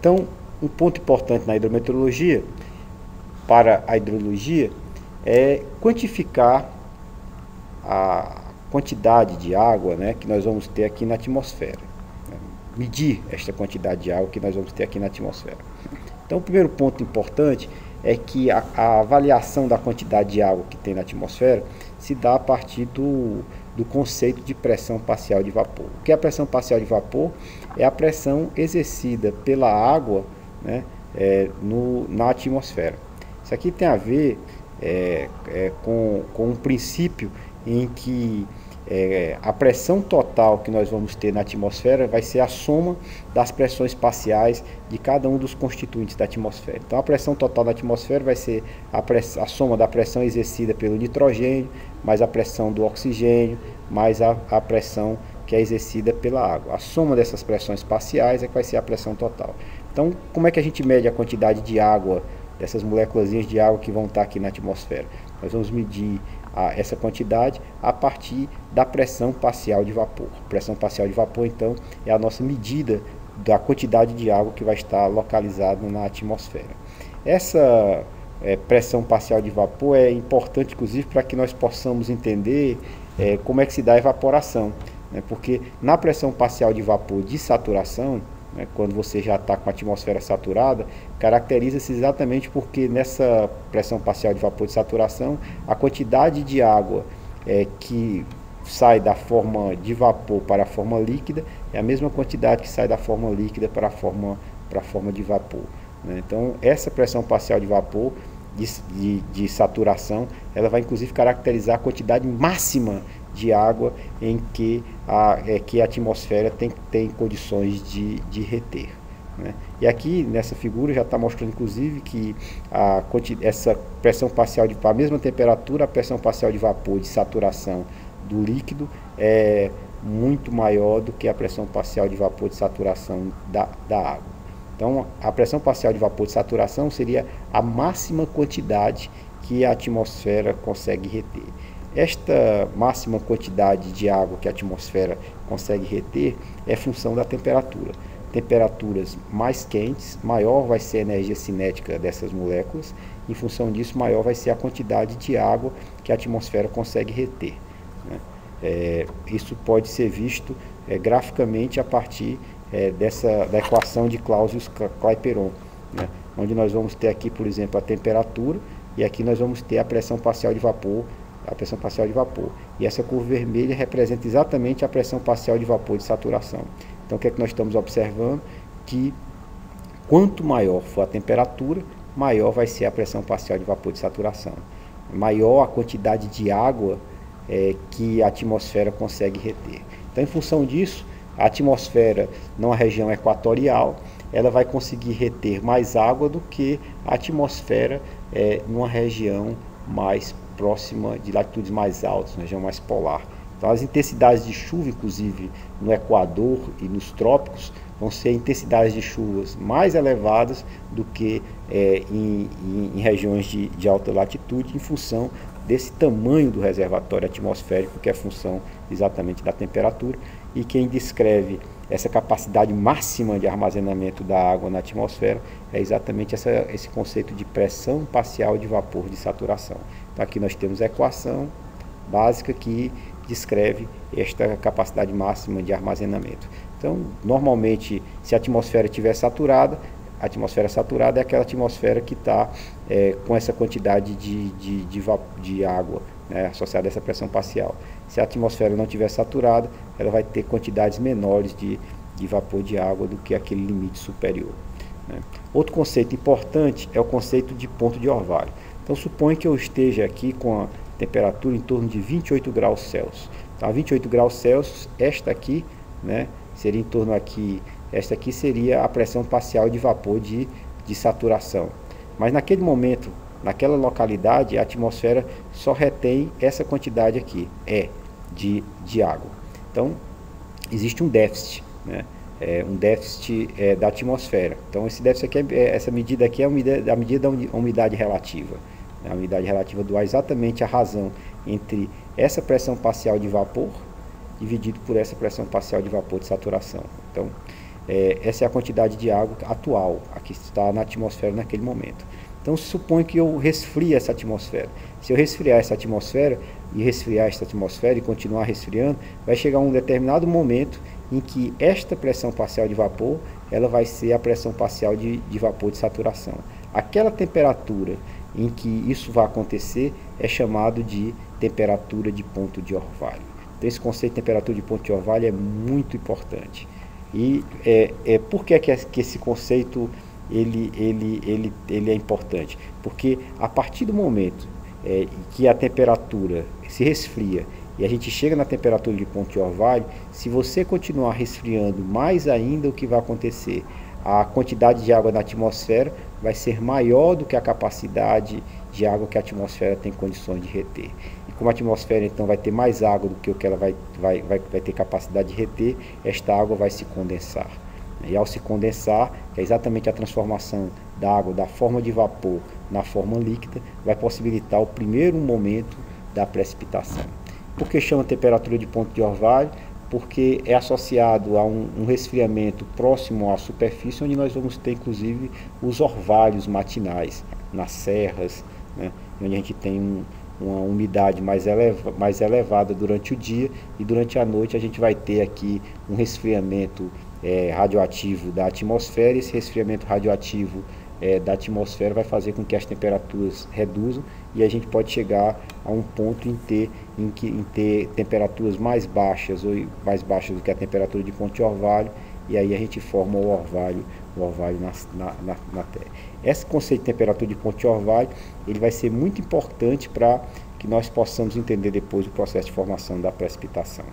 Então, um ponto importante na hidrometeorologia, para a hidrologia, é quantificar a quantidade de água, né, que nós vamos ter aqui na atmosfera. Medir esta quantidade de água que nós vamos ter aqui na atmosfera. Então, o primeiro ponto importante é que a avaliação da quantidade de água que tem na atmosfera se dá a partir do conceito de pressão parcial de vapor. O que é a pressão parcial de vapor? É a pressão exercida pela água, né, na atmosfera. Isso aqui tem a ver com um princípio em que a pressão total que nós vamos ter na atmosfera vai ser a soma das pressões parciais de cada um dos constituintes da atmosfera. Então, a pressão total da atmosfera vai ser a soma da pressão exercida pelo nitrogênio, mais a pressão do oxigênio, mais a pressão que é exercida pela água. A soma dessas pressões parciais é que vai ser a pressão total. Então, como é que a gente mede a quantidade de água, dessas moléculas de água que vão estar aqui na atmosfera? Nós vamos medir essa quantidade a partir da pressão parcial de vapor. A pressão parcial de vapor, então, é a nossa medida da quantidade de água que vai estar localizada na atmosfera. Essa pressão parcial de vapor é importante, inclusive, para que nós possamos entender como é que se dá a evaporação, né? Porque na pressão parcial de vapor de saturação, quando você já está com a atmosfera saturada, caracteriza-se exatamente porque nessa pressão parcial de vapor de saturação, a quantidade de água que sai da forma de vapor para a forma líquida é a mesma quantidade que sai da forma líquida para a forma de vapor, né? Então, essa pressão parcial de vapor de saturação, ela vai inclusive caracterizar a quantidade máxima de água em que a atmosfera tem condições de reter, né? E aqui nessa figura já está mostrando inclusive que essa pressão parcial a mesma temperatura, a pressão parcial de vapor de saturação do líquido é muito maior do que a pressão parcial de vapor de saturação da água. Então, a pressão parcial de vapor de saturação seria a máxima quantidade que a atmosfera consegue reter. Esta máxima quantidade de água que a atmosfera consegue reter é função da temperatura. Temperaturas mais quentes, maior vai ser a energia cinética dessas moléculas. Em função disso, maior vai ser a quantidade de água que a atmosfera consegue reter, né? Isso pode ser visto graficamente a partir da equação de Clausius-Clapeyron, né? Onde nós vamos ter aqui, por exemplo, a temperatura e aqui nós vamos ter a pressão parcial de vapor. E essa cor vermelha representa exatamente a pressão parcial de vapor de saturação. Então, o que é que nós estamos observando? Que quanto maior for a temperatura, maior vai ser a pressão parcial de vapor de saturação. Maior a quantidade de água que a atmosfera consegue reter. Então, em função disso, a atmosfera numa região equatorial, ela vai conseguir reter mais água do que a atmosfera numa região mais próxima de latitudes mais altas, na região mais polar. Então, as intensidades de chuva, inclusive no Equador e nos trópicos, vão ser intensidades de chuvas mais elevadas do que em regiões de alta latitude, em função desse tamanho do reservatório atmosférico, que é função exatamente da temperatura. E quem descreve essa capacidade máxima de armazenamento da água na atmosfera é exatamente esse conceito de pressão parcial de vapor de saturação. Então, aqui nós temos a equação básica que descreve esta capacidade máxima de armazenamento. Então, normalmente, se a atmosfera estiver saturada, a atmosfera saturada é aquela atmosfera que está com essa quantidade de água, né, associada a essa pressão parcial. Se a atmosfera não estiver saturada, ela vai ter quantidades menores de vapor de água do que aquele limite superior, né? Outro conceito importante é o conceito de ponto de orvalho. Então, suponha que eu esteja aqui com a temperatura em torno de 28 graus Celsius. Então, a 28 graus Celsius, esta aqui, né, seria em torno aqui, esta aqui seria a pressão parcial de vapor de saturação. Mas naquele momento, naquela localidade, a atmosfera só retém essa quantidade aqui, de água. Então, existe um déficit, né? Um déficit da atmosfera. Então, esse déficit aqui, essa medida aqui é a medida da umidade relativa. A umidade relativa do ar é exatamente a razão entre essa pressão parcial de vapor dividido por essa pressão parcial de vapor de saturação. Então, essa é a quantidade de água atual, a que está na atmosfera naquele momento. Então se supõe que eu resfrie essa atmosfera. Se eu resfriar essa atmosfera e continuar resfriando, vai chegar um determinado momento em que esta pressão parcial de vapor, ela vai ser a pressão parcial de vapor de saturação. Aquela temperatura em que isso vai acontecer é chamado de temperatura de ponto de orvalho. Então esse conceito de temperatura de ponto de orvalho é muito importante. E por que esse conceito ele é importante? Porque a partir do momento que a temperatura se resfria e a gente chega na temperatura de ponto de orvalho, se você continuar resfriando mais ainda, o que vai acontecer? A quantidade de água na atmosfera vai ser maior do que a capacidade de água que a atmosfera tem condições de reter. E como a atmosfera então vai ter mais água do que o que ela vai ter capacidade de reter, esta água vai se condensar. E ao se condensar, que é exatamente a transformação da água da forma de vapor na forma líquida, vai possibilitar o primeiro momento da precipitação. Por que chama temperatura de ponto de orvalho? Porque é associado a um resfriamento próximo à superfície, onde nós vamos ter inclusive os orvalhos matinais, nas serras, né, onde a gente tem uma umidade mais elevada durante o dia, e durante a noite a gente vai ter aqui um resfriamento radioativo da atmosfera. Esse resfriamento radioativo da atmosfera vai fazer com que as temperaturas reduzam, e a gente pode chegar a um ponto em ter temperaturas mais baixas do que a temperatura de ponto de orvalho, e aí a gente forma o orvalho na Terra. Esse conceito de temperatura de ponto de orvalho, ele vai ser muito importante para que nós possamos entender depois o processo de formação da precipitação.